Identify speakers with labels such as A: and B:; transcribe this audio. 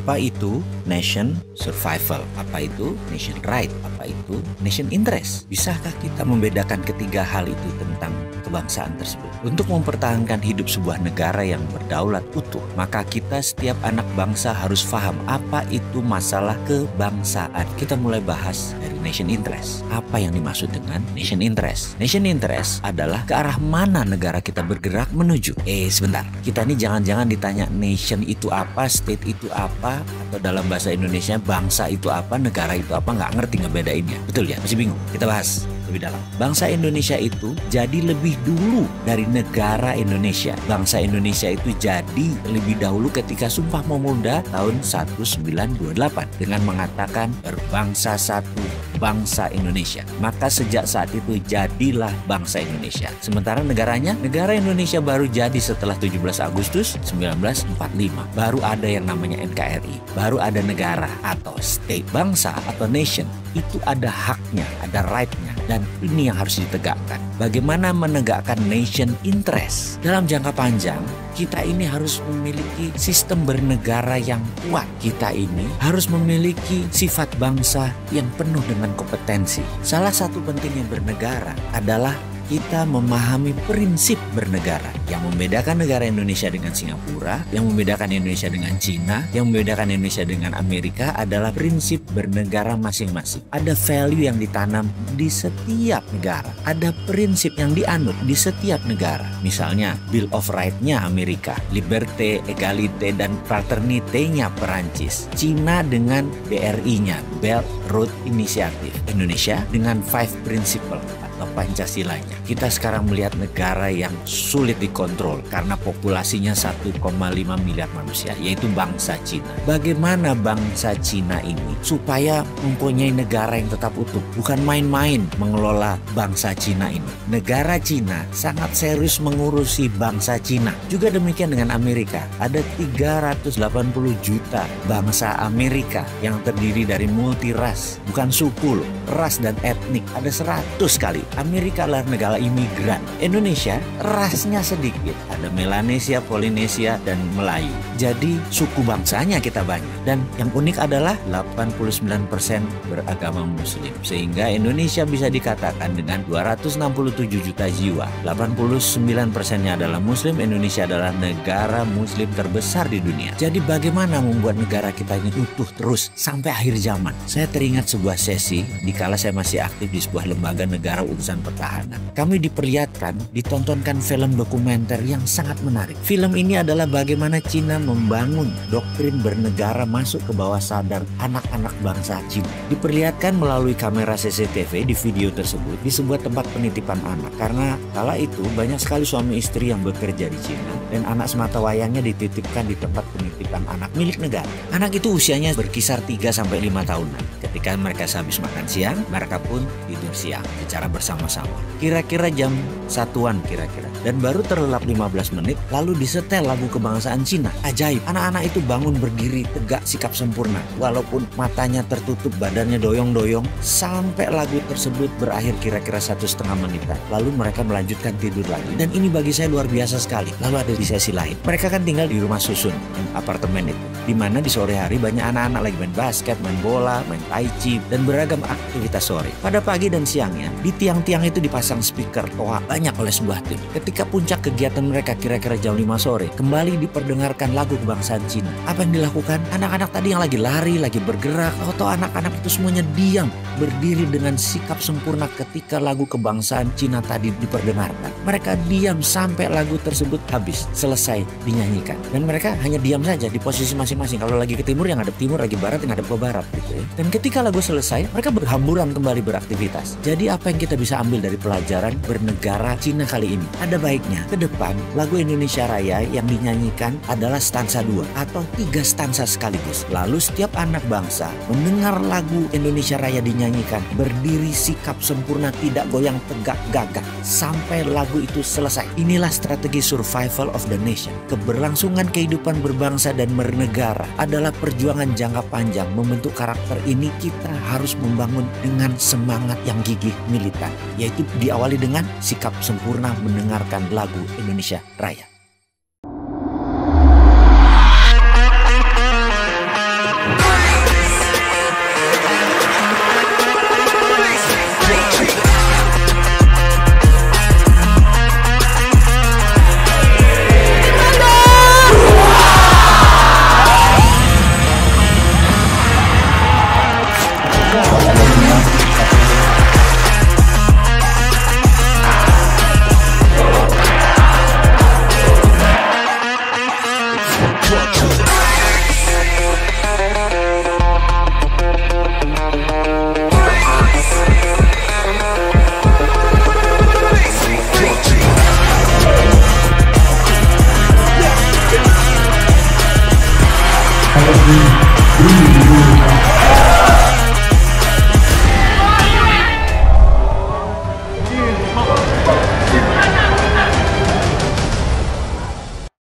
A: Apa itu nation survival? Apa itu nation right? Apa itu nation interest? Bisakah kita membedakan ketiga hal itu tentang kebangsaan tersebut? Untuk mempertahankan hidup sebuah negara yang berdaulat utuh, maka kita setiap anak bangsa harus paham apa itu masalah kebangsaan. Kita mulai bahas dari nation interest. Apa yang dimaksud dengan nation interest? Nation interest adalah ke arah mana negara kita bergerak menuju. Sebentar, kita ini jangan-jangan ditanya nation itu apa, state itu apa, atau dalam bahasa Indonesia bangsa itu apa, negara itu apa, nggak ngerti ngebedainnya. Betul ya? Masih bingung? Kita bahas lebih dalam. Bangsa Indonesia itu jadi lebih dulu dari negara Indonesia. Bangsa Indonesia itu jadi lebih dahulu ketika Sumpah Pemuda tahun 1928 dengan mengatakan berbangsa satu, bangsa Indonesia. Maka sejak saat itu jadilah bangsa Indonesia. Sementara negaranya, negara Indonesia baru jadi setelah 17 Agustus 1945. Baru ada yang namanya NKRI. Baru ada negara atau state. Bangsa atau nation itu ada haknya, ada right-nya. Dan ini yang harus ditegakkan. Bagaimana menegakkan nation interest? Dalam jangka panjang, kita ini harus memiliki sistem bernegara yang kuat. Kita ini harus memiliki sifat bangsa yang penuh dengan kompetensi. Salah satu pentingnya bernegara adalah kita memahami prinsip bernegara. Yang membedakan negara Indonesia dengan Singapura, yang membedakan Indonesia dengan Cina, yang membedakan Indonesia dengan Amerika adalah prinsip bernegara masing-masing. Ada value yang ditanam di setiap negara. Ada prinsip yang dianut di setiap negara. Misalnya Bill of Rights-nya Amerika, Liberté, Égalité, dan Fraternité-nya Perancis. Cina dengan BRI-nya, Belt Road Initiative. Indonesia dengan Five Principle atau Pancasilanya. Kita sekarang melihat negara yang sulit dikontrol karena populasinya 1,5 miliar manusia, yaitu bangsa Cina. Bagaimana bangsa Cina ini supaya mempunyai negara yang tetap utuh? Bukan main-main mengelola bangsa Cina ini. Negara Cina sangat serius mengurusi bangsa Cina. Juga demikian dengan Amerika. Ada 380 juta bangsa Amerika yang terdiri dari multiras, bukan suku loh, ras dan etnik. Ada 100 kali. Amerika adalah negara imigran. Indonesia rasnya sedikit. Ada Melanesia, Polinesia, dan Melayu. Jadi suku bangsanya kita banyak. Dan yang unik adalah 89% beragama Muslim. Sehingga Indonesia bisa dikatakan dengan 267 juta jiwa. 89%-nya adalah Muslim. Indonesia adalah negara Muslim terbesar di dunia. Jadi bagaimana membuat negara kita ini utuh terus sampai akhir zaman? Saya teringat sebuah sesi dikala saya masih aktif di sebuah lembaga negara urusan pertahanan. Kami ditontonkan film dokumenter yang sangat menarik. Film ini adalah bagaimana Cina membangun doktrin bernegara masuk ke bawah sadar anak-anak bangsa Cina. Diperlihatkan melalui kamera CCTV di video tersebut di sebuah tempat penitipan anak. Karena kala itu banyak sekali suami istri yang bekerja di Cina dan anak semata wayangnya dititipkan di tempat penitipan anak milik negara. Anak itu usianya berkisar 3-5 tahunan. Ketika mereka habis makan siang, mereka pun tidur siang secara bersama-sama. Kira-kira jam 1-an kira-kira. Dan baru terlelap 15 menit lalu disetel lagu kebangsaan Cina. Ajaib, anak-anak itu bangun berdiri tegak sikap sempurna. Walaupun matanya tertutup, badannya doyong-doyong. Sampai lagu tersebut berakhir kira-kira 1,5 menitan. Lalu mereka melanjutkan tidur lagi. Dan ini bagi saya luar biasa sekali. Lalu ada di sesi lain. Mereka kan tinggal di rumah susun, apartemen itu. Dimana di sore hari banyak anak-anak lagi main basket, main bola, main tai chi, dan beragam aktivitas sore. Pada pagi dan siangnya, di tiang-tiang itu dipasang speaker toa banyak oleh sebuah tim. Ketika puncak kegiatan mereka kira-kira jam 5 sore, kembali diperdengarkan lagu kebangsaan Cina. Apa yang dilakukan? Anak-anak tadi yang lagi lari, lagi bergerak, atau anak-anak itu semuanya diam, berdiri dengan sikap sempurna ketika lagu kebangsaan Cina tadi diperdengarkan. Mereka diam sampai lagu tersebut habis, selesai dinyanyikan. Dan mereka hanya diam saja di posisi masing-masing. Kalau lagi ke timur, yang ngadep timur, lagi barat, yang ngadep ke barat gitu ya. Dan ketika lagu selesai, mereka berhamburan kembali beraktivitas. Jadi apa yang kita bisa ambil dari pelajaran bernegara Cina kali ini? Ada baiknya ke depan lagu Indonesia Raya yang dinyanyikan adalah stansa 2 atau 3 stansa sekaligus. Lalu setiap anak bangsa mendengar lagu Indonesia Raya dinyanyikan, berdiri sikap sempurna, tidak goyang tegak gagah sampai lagu itu selesai. Inilah strategi survival of the nation. Keberlangsungan kehidupan berbangsa dan bernegara adalah perjuangan jangka panjang. Membentuk karakter ini kita harus membangun dengan semangat yang gigih militan, yaitu diawali dengan sikap sempurna mendengarkan lagu Indonesia Raya.
B: Thank you.